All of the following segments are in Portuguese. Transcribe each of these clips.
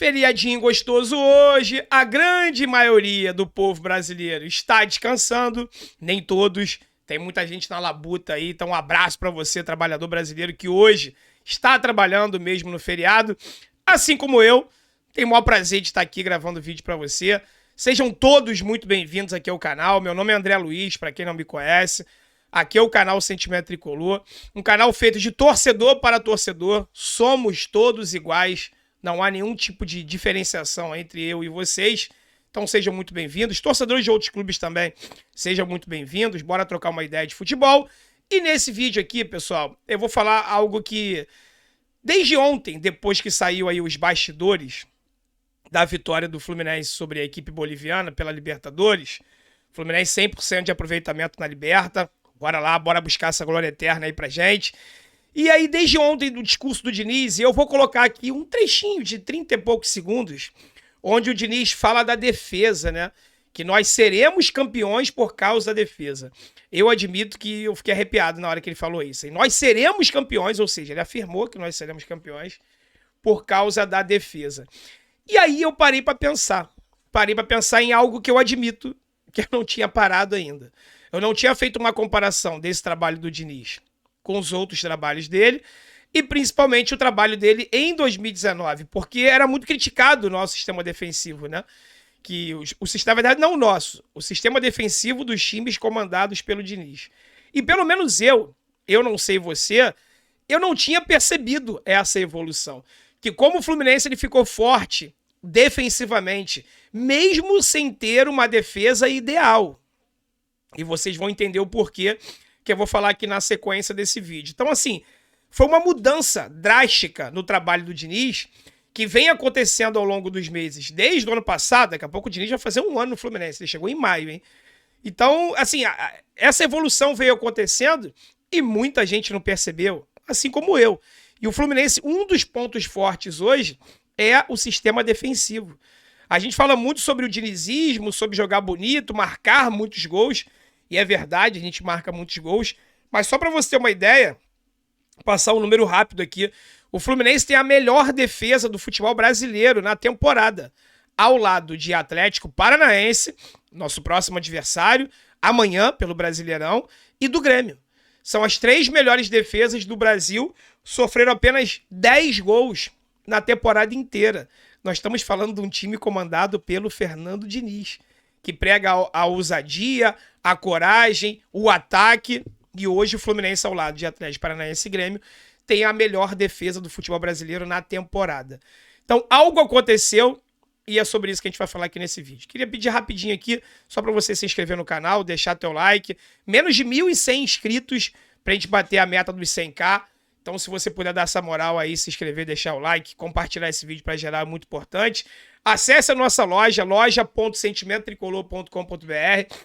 Feriadinho gostoso hoje, a grande maioria do povo brasileiro está descansando, nem todos, tem muita gente na labuta aí, então um abraço para você, trabalhador brasileiro, que hoje está trabalhando mesmo no feriado, assim como eu, tenho o maior prazer de estar aqui gravando vídeo para você. Sejam todos muito bem-vindos aqui ao canal, meu nome é André Luiz, para quem não me conhece, aqui é o canal Sentimento Tricolor, um canal feito de torcedor para torcedor, somos todos iguais. Não há nenhum tipo de diferenciação entre eu e vocês. Então sejam muito bem-vindos. Torcedores de outros clubes também, sejam muito bem-vindos. Bora trocar uma ideia de futebol. E nesse vídeo aqui, pessoal, eu vou falar algo que, desde ontem, depois que saiu aí os bastidores da vitória do Fluminense sobre a equipe boliviana pela Libertadores, Fluminense 100% de aproveitamento na Liberta. Bora lá, bora buscar essa glória eterna aí pra gente. E aí, desde ontem, do discurso do Diniz, eu vou colocar aqui um trechinho de 30 e poucos segundos, onde o Diniz fala da defesa, né? Que nós seremos campeões por causa da defesa. Eu admito que eu fiquei arrepiado na hora que ele falou isso. E nós seremos campeões, ou seja, ele afirmou que nós seremos campeões por causa da defesa. E aí eu parei para pensar. Parei para pensar em algo que eu admito que eu não tinha parado ainda. Eu não tinha feito uma comparação desse trabalho do Diniz com os outros trabalhos dele, e principalmente o trabalho dele em 2019, porque era muito criticado o nosso sistema defensivo, né? Que o sistema, na verdade, não o nosso, o sistema defensivo dos times comandados pelo Diniz. E pelo menos eu não sei você, eu não tinha percebido essa evolução. Que como o Fluminense ele ficou forte defensivamente, mesmo sem ter uma defesa ideal. E vocês vão entender o porquê que eu vou falar aqui na sequência desse vídeo. Então, assim, foi uma mudança drástica no trabalho do Diniz, que vem acontecendo ao longo dos meses, desde o ano passado. Daqui a pouco o Diniz vai fazer um ano no Fluminense, ele chegou em maio, hein? Então, assim, essa evolução veio acontecendo e muita gente não percebeu, assim como eu. E o Fluminense, um dos pontos fortes hoje é o sistema defensivo. A gente fala muito sobre o dinizismo, sobre jogar bonito, marcar muitos gols. E é verdade, a gente marca muitos gols. Mas só para você ter uma ideia, passar um número rápido aqui, o Fluminense tem a melhor defesa do futebol brasileiro na temporada, ao lado de Atlético Paranaense, nosso próximo adversário, amanhã pelo Brasileirão, e do Grêmio. São as 3 melhores defesas do Brasil, sofreram apenas 10 gols na temporada inteira. Nós estamos falando de um time comandado pelo Fernando Diniz, que prega a ousadia, a coragem, o ataque. E hoje o Fluminense, ao lado de Atlético Paranaense e Grêmio, tem a melhor defesa do futebol brasileiro na temporada. Então, algo aconteceu e é sobre isso que a gente vai falar aqui nesse vídeo. Queria pedir rapidinho aqui, só para você se inscrever no canal, deixar teu like. Menos de 1.100 inscritos para a gente bater a meta dos 100k. Então, se você puder dar essa moral aí, se inscrever, deixar o like, compartilhar esse vídeo para gerar, é muito importante. Acesse a nossa loja, loja.sentimentotricolor.com.br.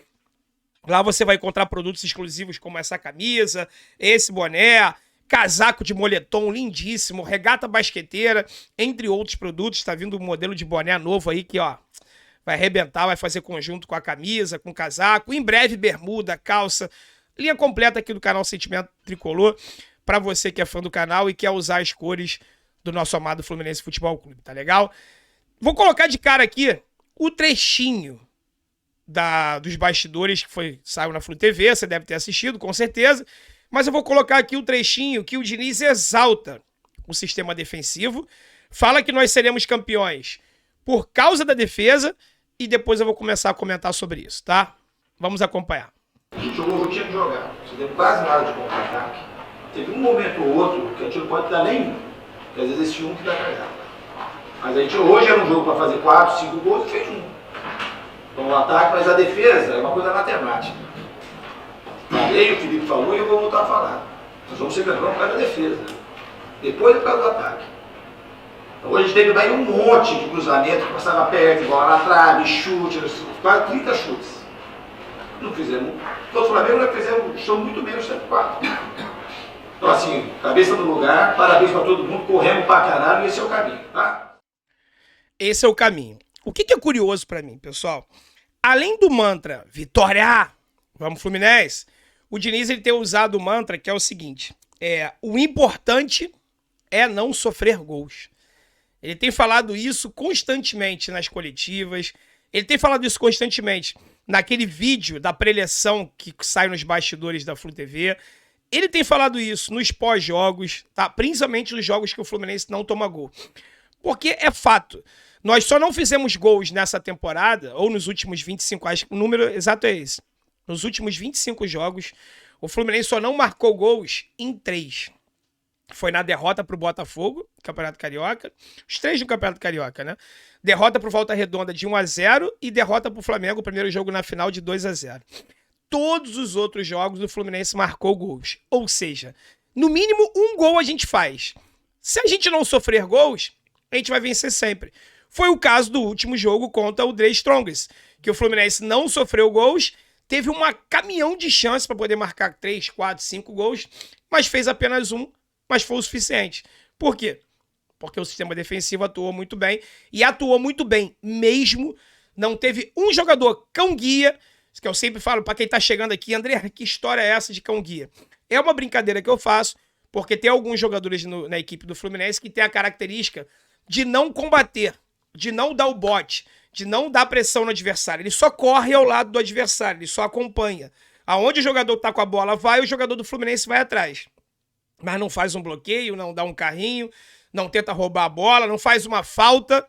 Lá você vai encontrar produtos exclusivos como essa camisa, esse boné, casaco de moletom lindíssimo, regata basqueteira, entre outros produtos. Está vindo um modelo de boné novo aí que, ó, vai arrebentar, vai fazer conjunto com a camisa, com o casaco. Em breve, bermuda, calça, linha completa aqui do canal Sentimento Tricolor, para você que é fã do canal e quer usar as cores do nosso amado Fluminense Futebol Clube, tá legal? Vou colocar de cara aqui o trechinho dos bastidores que saiu na Flu TV, você deve ter assistido, com certeza, mas eu vou colocar aqui o trechinho que o Diniz exalta o sistema defensivo, fala que nós seremos campeões por causa da defesa e depois eu vou começar a comentar sobre isso, tá? Vamos acompanhar. A gente jogou o que tinha que jogar, você deu quase nada de contra-ataque. Teve um momento ou outro que a gente não pode dar nenhum, porque às vezes esse um que dá cagado. Mas a gente hoje era um jogo para fazer 4, 5 gols e fez um. Então o ataque, mas a defesa é uma coisa matemática. Falei, o Felipe falou e eu vou voltar a falar. Nós vamos ser campeão por causa da defesa. Depois é por causa do ataque. Então, hoje a gente teve daí um monte de cruzamento que passava perto, bola na trave, chute, quase 30 chutes. Não fizemos. Todos os Flamengo nós fizemos show muito menos, 104. Então assim, cabeça no lugar, parabéns pra todo mundo, corremos pra caralho e esse é o caminho, tá? Esse é o caminho. O que é curioso pra mim, pessoal? Além do mantra Vitória, vamos Fluminense, o Diniz ele tem usado o mantra que é o seguinte, o importante é não sofrer gols. Ele tem falado isso constantemente nas coletivas. Ele tem falado isso constantemente naquele vídeo da preleção que sai nos bastidores da Flu TV. Ele tem falado isso nos pós-jogos, tá? Principalmente nos jogos que o Fluminense não toma gol. Porque é fato. Nós só não fizemos gols nessa temporada, ou nos últimos 25, acho que o número exato é esse. Nos últimos 25 jogos, o Fluminense só não marcou gols em 3. Foi na derrota pro Botafogo, Campeonato Carioca. Os 3 do Campeonato Carioca, né? Derrota pro Volta Redonda de 1-0 e derrota pro Flamengo, o primeiro jogo na final de 2-0. Todos os outros jogos o Fluminense marcou gols. Ou seja, no mínimo um gol a gente faz. Se a gente não sofrer gols, a gente vai vencer sempre. Foi o caso do último jogo contra o The Strongest, que o Fluminense não sofreu gols, teve um caminhão de chance para poder marcar 3, 4, 5 gols, mas fez apenas um, mas foi o suficiente. Por quê? Porque o sistema defensivo atuou muito bem, e atuou muito bem mesmo. Não teve um jogador cão-guia, que eu sempre falo para quem tá chegando aqui, André, que história é essa de cão-guia? É uma brincadeira que eu faço, porque tem alguns jogadores na equipe do Fluminense que tem a característica de não combater, de não dar o bote, de não dar pressão no adversário. Ele só corre ao lado do adversário, ele só acompanha. Aonde o jogador tá com a bola vai, o jogador do Fluminense vai atrás. Mas não faz um bloqueio, não dá um carrinho, não tenta roubar a bola, não faz uma falta.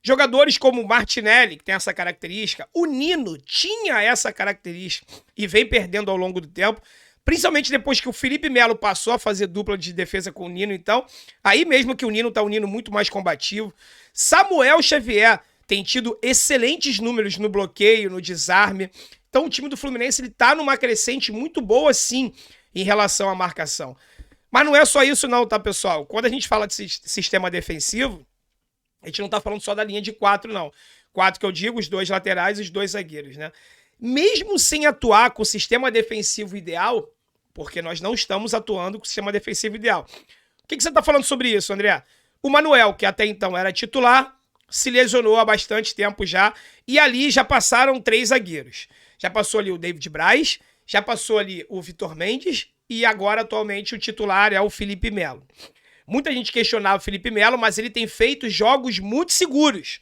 Jogadores como o Martinelli, que tem essa característica, o Nino tinha essa característica e vem perdendo ao longo do tempo, principalmente depois que o Felipe Melo passou a fazer dupla de defesa com o Nino. Então, aí mesmo que o Nino tá um Nino muito mais combativo. Samuel Xavier tem tido excelentes números no bloqueio, no desarme. Então o time do Fluminense ele tá numa crescente muito boa sim em relação à marcação. Mas não é só isso não, tá, pessoal? Quando a gente fala de sistema defensivo, a gente não tá falando só da linha de 4, não. 4 que eu digo, os 2 laterais e os 2 zagueiros, né? Mesmo sem atuar com o sistema defensivo ideal, porque nós não estamos atuando com o sistema defensivo ideal. O que você tá falando sobre isso, André? O Manuel, que até então era titular, se lesionou há bastante tempo já, e ali já passaram 3 zagueiros. Já passou ali o David Braz, já passou ali o Vitor Mendes, e agora atualmente o titular é o Felipe Melo. Muita gente questionava o Felipe Melo, mas ele tem feito jogos muito seguros.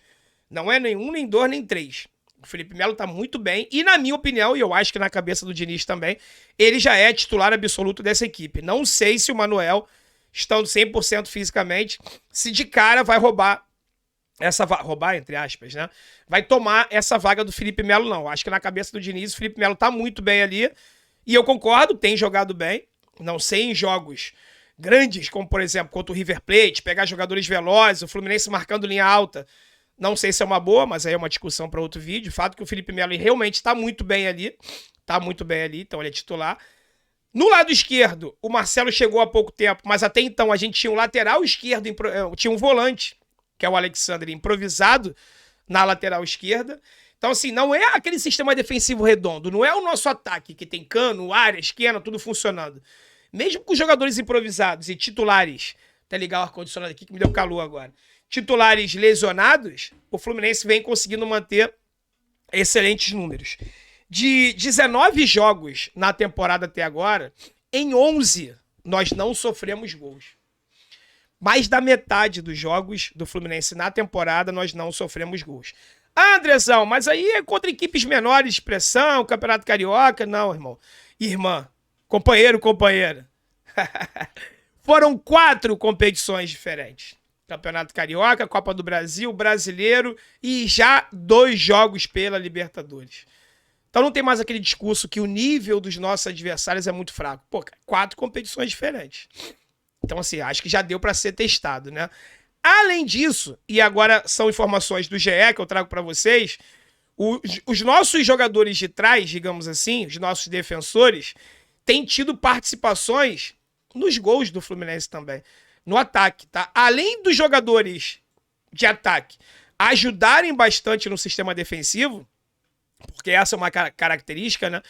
Não é nem 1, nem 2, nem 3. O Felipe Melo tá muito bem. E na minha opinião, e eu acho que na cabeça do Diniz também, ele já é titular absoluto dessa equipe. Não sei se o Manuel, estando 100% fisicamente, se de cara vai roubar essa vaga. Roubar, entre aspas, né? Vai tomar essa vaga do Felipe Melo, não. Acho que na cabeça do Diniz, o Felipe Melo tá muito bem ali. E eu concordo, tem jogado bem. Não sei em jogos grandes, como por exemplo contra o River Plate, pegar jogadores velozes, o Fluminense marcando linha alta, não sei se é uma boa, mas aí é uma discussão para outro vídeo. O fato que o Felipe Melo realmente está muito bem ali, então ele é titular. No lado esquerdo, o Marcelo chegou há pouco tempo, mas até então a gente tinha um lateral esquerdo, tinha um volante, que é o Alexandre, improvisado na lateral esquerda. Então, assim, não é aquele sistema defensivo redondo, não é o nosso ataque, que tem Cano, área, esquerda, tudo funcionando. Mesmo com jogadores improvisados e titulares, até ligar o ar-condicionado aqui que me deu calor agora, titulares lesionados, o Fluminense vem conseguindo manter excelentes números. De 19 jogos na temporada até agora, em 11 nós não sofremos gols. Mais da metade dos jogos do Fluminense na temporada nós não sofremos gols. Ah, Andrezão, mas aí é contra equipes menores, expressão, Campeonato Carioca. Não, irmão. Irmã, companheiro, companheira. Foram 4 competições diferentes. Campeonato Carioca, Copa do Brasil, Brasileiro e já 2 jogos pela Libertadores. Então não tem mais aquele discurso que o nível dos nossos adversários é muito fraco. Pô, 4 competições diferentes. Então, assim, acho que já deu para ser testado, né? Além disso, e agora são informações do GE que eu trago para vocês, os nossos jogadores de trás, digamos assim, os nossos defensores, têm tido participações nos gols do Fluminense também, no ataque, tá? Além dos jogadores de ataque ajudarem bastante no sistema defensivo, porque essa é uma característica, né?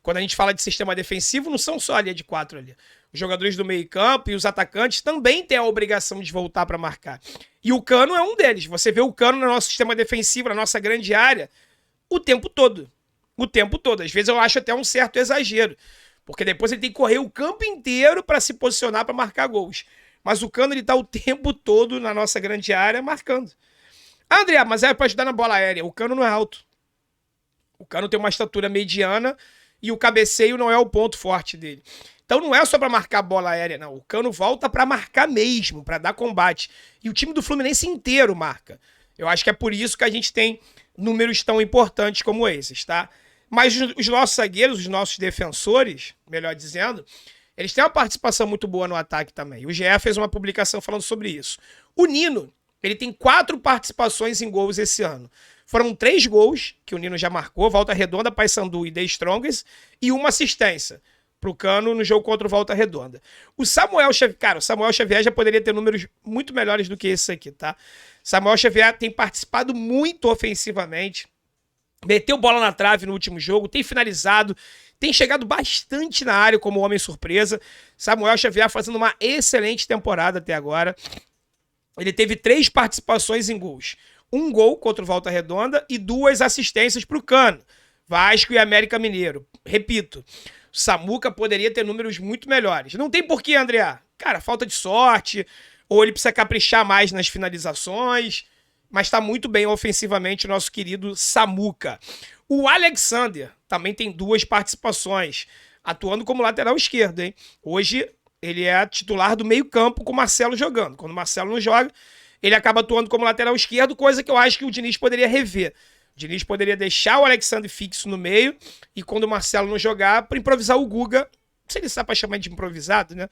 Quando a gente fala de sistema defensivo, não são só a linha de 4 ali. Os jogadores do meio-campo e os atacantes também têm a obrigação de voltar para marcar. E o Cano é um deles. Você vê o Cano no nosso sistema defensivo, na nossa grande área, o tempo todo. O tempo todo. Às vezes eu acho até um certo exagero. Porque depois ele tem que correr o campo inteiro para se posicionar para marcar gols. Mas o Cano, ele tá o tempo todo na nossa grande área marcando. Ah, André, mas é pra ajudar na bola aérea. O Cano não é alto. O Cano tem uma estatura mediana e o cabeceio não é o ponto forte dele. Então não é só pra marcar a bola aérea, não. O Cano volta pra marcar mesmo, pra dar combate. E o time do Fluminense inteiro marca. Eu acho que é por isso que a gente tem números tão importantes como esses, tá? Mas os nossos zagueiros, os nossos defensores, melhor dizendo, eles têm uma participação muito boa no ataque também. O GE fez uma publicação falando sobre isso. O Nino, ele tem 4 participações em gols esse ano. Foram 3 gols que o Nino já marcou, Volta Redonda, Paysandu e The Strongest, e uma assistência pro Cano no jogo contra o Volta Redonda. O Samuel Xavier, cara, o Samuel Xavier já poderia ter números muito melhores do que esse aqui, tá? Samuel Xavier tem participado muito ofensivamente, meteu bola na trave no último jogo, tem finalizado, tem chegado bastante na área como homem surpresa. Samuel Xavier fazendo uma excelente temporada até agora. Ele teve 3 participações em gols. 1 gol contra o Volta Redonda e 2 assistências para o Cano. Vasco e América Mineiro. Repito, o Samuca poderia ter números muito melhores. Não tem porquê, André. Cara, falta de sorte, ou ele precisa caprichar mais nas finalizações, mas está muito bem ofensivamente o nosso querido Samuca. O Alexander também tem 2 participações, atuando como lateral esquerdo, hein? Hoje ele é titular do meio-campo com o Marcelo jogando. Quando o Marcelo não joga, ele acaba atuando como lateral esquerdo, coisa que eu acho que o Diniz poderia rever. O Diniz poderia deixar o Alexander fixo no meio e quando o Marcelo não jogar, para improvisar o Guga. Não sei se dá para chamar de improvisado, né?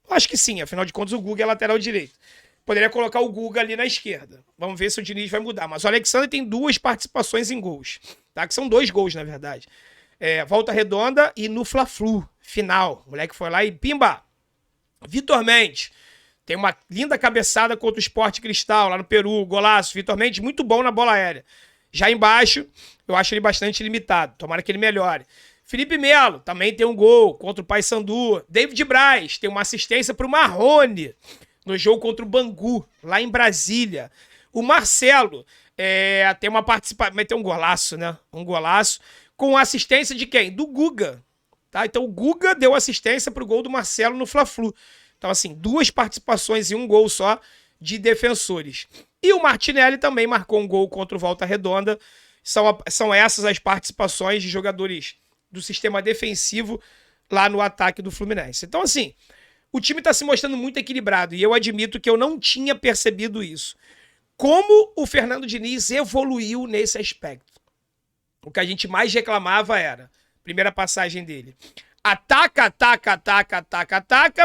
Eu acho que sim, afinal de contas o Guga é lateral direito. Poderia colocar o Guga ali na esquerda. Vamos ver se o Diniz vai mudar. Mas o Alexander tem 2 participações em gols, tá? Que são 2 gols, na verdade. Volta Redonda e no Fla-Flu, final. O moleque foi lá e pimba! Vitor Mendes tem uma linda cabeçada contra o Sport Cristal, lá no Peru, golaço. Vitor Mendes muito bom na bola aérea. Já embaixo, eu acho ele bastante limitado. Tomara que ele melhore. Felipe Melo também tem um gol contra o Paysandu. David Braz tem uma assistência para o Marrone no jogo contra o Bangu, lá em Brasília. O Marcelo tem uma participação, meteu um golaço, né? Um golaço com assistência de quem? Do Guga. Tá? Então o Guga deu assistência para o gol do Marcelo no Fla-Flu. Então assim, 2 participações e 1 gol só de defensores. E o Martinelli também marcou um gol contra o Volta Redonda. São essas as participações de jogadores do sistema defensivo lá no ataque do Fluminense. Então assim, o time está se mostrando muito equilibrado e eu admito que eu não tinha percebido isso. Como o Fernando Diniz evoluiu nesse aspecto. O que a gente mais reclamava era, primeira passagem dele, ataca,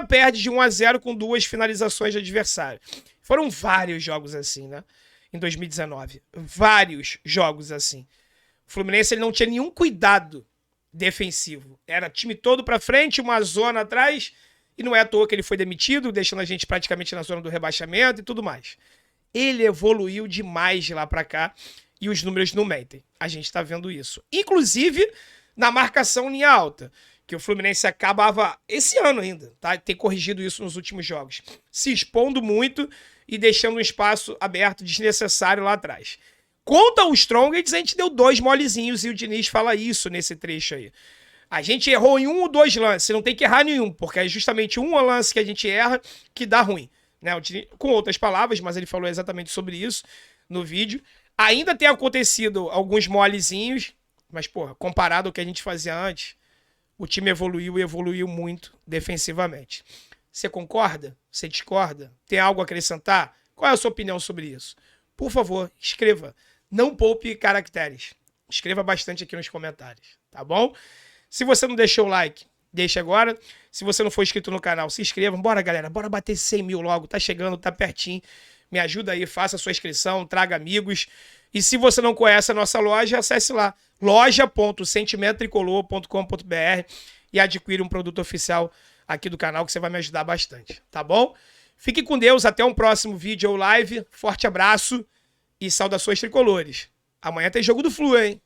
perde de 1-0 com 2 finalizações de adversário. Foram vários jogos assim, né? Em 2019. Vários jogos assim. O Fluminense ele não tinha nenhum cuidado defensivo. Era time todo pra frente, uma zona atrás, e não é à toa que ele foi demitido, deixando a gente praticamente na zona do rebaixamento e tudo mais. Ele evoluiu demais de lá pra cá e os números não mentem. A gente tá vendo isso. Inclusive na marcação linha alta, que o Fluminense acabava esse ano ainda, tá? Tem corrigido isso nos últimos jogos, se expondo muito e deixando um espaço aberto desnecessário lá atrás. Contra o Strongest, a gente deu 2 molezinhos e o Diniz fala isso nesse trecho aí. A gente errou em 1 ou 2 lances, não tem que errar nenhum, porque é justamente um lance que a gente erra que dá ruim. Né? Com outras palavras, mas ele falou exatamente sobre isso no vídeo. Ainda tem acontecido alguns molezinhos, mas, porra, comparado ao que a gente fazia antes, o time evoluiu e evoluiu muito defensivamente. Você concorda? Você discorda? Tem algo a acrescentar? Qual é a sua opinião sobre isso? Por favor, escreva. Não poupe caracteres. Escreva bastante aqui nos comentários, tá bom? Se você não deixou o like, deixa agora. Se você não for inscrito no canal, se inscreva. Bora, galera. Bora bater 100 mil logo. Tá chegando, tá pertinho. Me ajuda aí, faça a sua inscrição, traga amigos. E se você não conhece a nossa loja, acesse lá. loja.sentimentotricolor.com.br e adquira um produto oficial aqui do canal que você vai me ajudar bastante, tá bom? Fique com Deus, até um próximo vídeo ou live. Forte abraço e saudações tricolores. Amanhã tem jogo do Flu, hein?